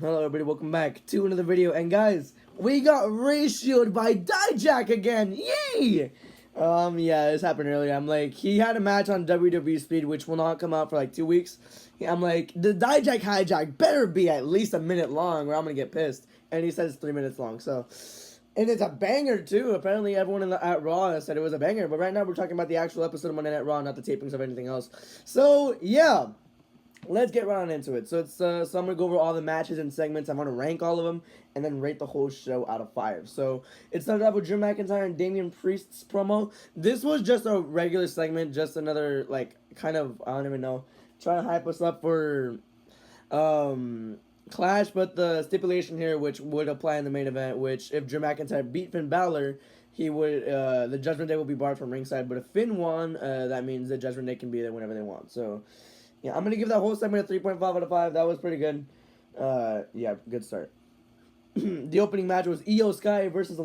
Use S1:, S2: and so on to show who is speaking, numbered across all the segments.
S1: Hello everybody, welcome back to another video, and guys, we got ratioed by Dijak again, yay! Yeah, this happened earlier. I'm like, he had a match on WWE Speed, which will not come out for like 2 weeks. I'm like, the Dijak hijack better be at least a minute long, or I'm gonna get pissed. And he says it's 3 minutes long, so... And it's a banger, too. Apparently, everyone at Raw said it was a banger, but right now we're talking about the actual episode of Monday Night Raw, not the tapings of anything else. So, yeah. Let's get right on into it. So I'm gonna go over all the matches and segments. I'm gonna rank all of them and then rate the whole show out of 5. So it started out with Drew McIntyre and Damian Priest's promo. This was just a regular segment, just another like kind of I don't even know, trying to hype us up for Clash. But the stipulation here, which would apply in the main event, which if Drew McIntyre beat Finn Balor, he would the Judgment Day will be barred from ringside. But if Finn won, that means the Judgment Day can be there whenever they want. So. Yeah, I'm going to give that whole segment a 3.5 out of 5. That was pretty good. Yeah, good start. The opening match was Io Sky versus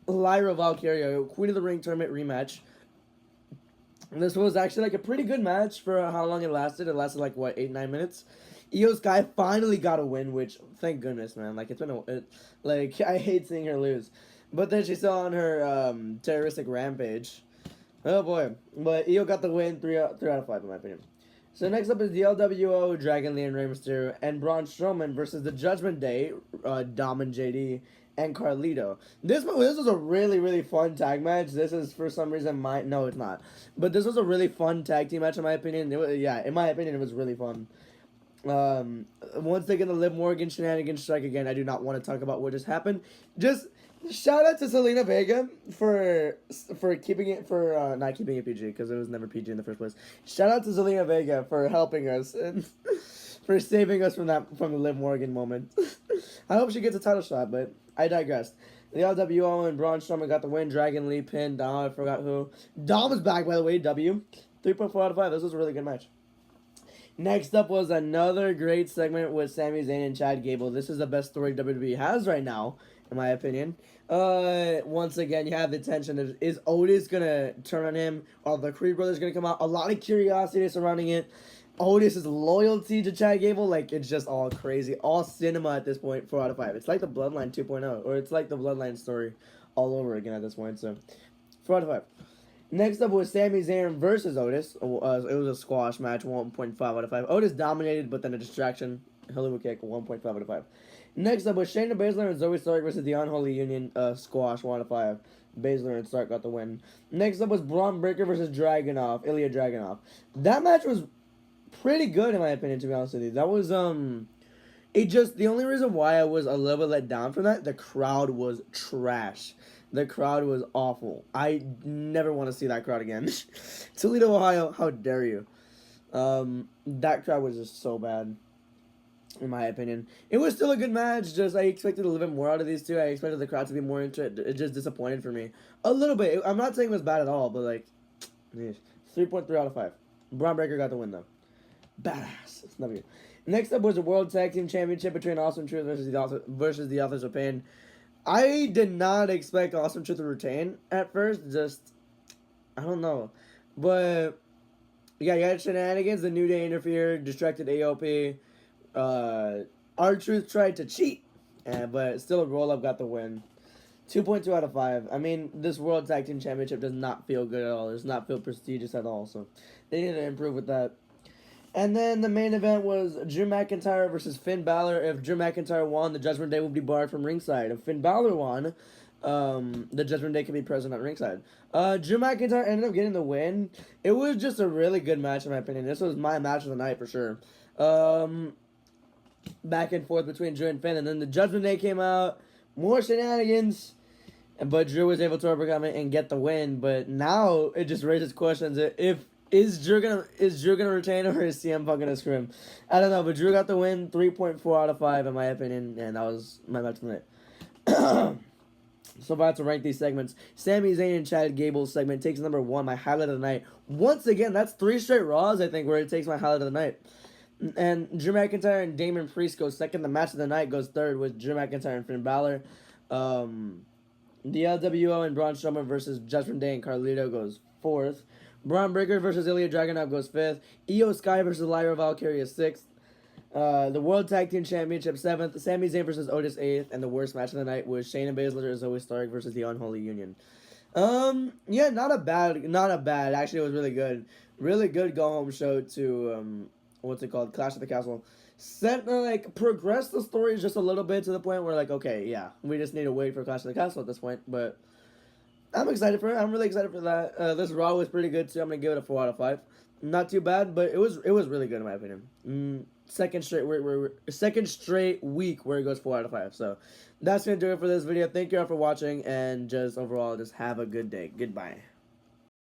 S1: Lyra Valkyria, Queen of the Ring tournament rematch. And this was actually like a pretty good match for how long it lasted. It lasted like, what, 8-9 minutes? Io Sky finally got a win, which, thank goodness, man. Like, it's been like, I hate seeing her lose. But then she's still on her terroristic rampage. Oh, boy. But Io got the win, 3 out of 5, in my opinion. So next up is the LWO, Dragon Lee and Rey Mysterio, and Braun Strowman versus the Judgment Day, Dom and JD, and Carlito. This was a really, really fun tag match. This is, for some reason, no, it's not. But this was a really fun tag team match, in my opinion. In my opinion, it was really fun. Once they get the Liv Morgan shenanigans strike again, I do not want to talk about what just happened. Just... shout out to Zelina Vega for keeping it not keeping it PG because it was never PG in the first place. Shout out to Zelina Vega for helping us and for saving us from the Liv Morgan moment. I hope she gets a title shot, but I digress. The LWO and Braun Strowman got the win. Dragon Lee pinned Dom. I forgot who. Dom is back, by the way. 3.4 out of 5. This was a really good match. Next up was another great segment with Sami Zayn and Chad Gable. This is the best story WWE has right now, in my opinion. Once again, you have the tension of, is Otis going to turn on him? Are the Creed brothers going to come out? A lot of curiosity surrounding it. Otis' loyalty to Chad Gable, like, it's just all crazy. All cinema at this point, 4 out of 5. It's like the Bloodline 2.0, or it's like the Bloodline story all over again at this point, so 4 out of 5. Next up was Sami Zayn versus Otis. It was a squash match, 1.5 out of 5. Otis dominated, but then a distraction. Helluva Kick, 1.5 out of 5. Next up was Shayna Baszler and Zoe Stark versus the Unholy Union, squash, 1 out of 5. Baszler and Stark got the win. Next up was Braun Breaker versus Ilya Dragunov. That match was pretty good, in my opinion, to be honest with you. That was, the only reason why I was a little bit let down from that, the crowd was trash. The crowd was awful. I never want to see that crowd again. Toledo, Ohio, how dare you? That crowd was just so bad, in my opinion. It was still a good match, just I expected a little bit more out of these two. I expected the crowd to be more into it. It just disappointed for me. A little bit. I'm not saying it was bad at all, but like, 3.3 out of 5. Braun Breaker got the win, though. Badass. It's never good. Next up was the World Tag Team Championship between Awesome Truth versus the Authors of Pain. I did not expect Awesome Truth to retain at first. Just, I don't know. But, yeah, you had shenanigans. The New Day interfered, distracted AOP. R-Truth tried to cheat, but still a roll-up got the win. 2.2 out of 5. I mean, this World Tag Team Championship does not feel good at all. It does not feel prestigious at all. So, they need to improve with that. And then the main event was Drew McIntyre versus Finn Balor. If Drew McIntyre won, the Judgment Day would be barred from ringside. If Finn Balor won, the Judgment Day could be present at ringside. Drew McIntyre ended up getting the win. It was just a really good match, in my opinion. This was my match of the night for sure. Back and forth between Drew and Finn. And then the Judgment Day came out. More shenanigans. But Drew was able to overcome it and get the win. But now it just raises questions. Is Drew gonna retain, or is CM Punk gonna screw him? I don't know, but Drew got the win, 3.4 out of 5 in my opinion, and that was my match of the night. So about to rank these segments. Sami Zayn and Chad Gable's segment takes number 1, my highlight of the night. Once again, that's 3 straight Raws, I think, where it takes my highlight of the night. And Drew McIntyre and Damian Priest goes second. The match of the night goes third with Drew McIntyre and Finn Balor. The LWO and Braun Strowman versus Judgment Day and Carlito goes fourth. Braun Breaker versus Ilya Dragunov goes 5th. Io Sky versus Lyra Valkyria 6th. The World Tag Team Championship 7th, Sami Zayn versus Otis 8th, and the worst match of the night was Shayna Baszler and Zoe Stark versus the Unholy Union. Yeah, not a bad. Actually, it was really good. Really good go home show to what's it called? Clash of the Castle. Progress the story just a little bit to the point where okay, yeah, we just need to wait for Clash of the Castle at this point. But I'm excited for it. I'm really excited for that. This Raw was pretty good too. I'm gonna give it a 4 out of 5. Not too bad, but it was really good in my opinion. Second straight week where it goes 4 out of 5. So that's gonna do it for this video. Thank you all for watching, and just overall, just have a good day. Goodbye.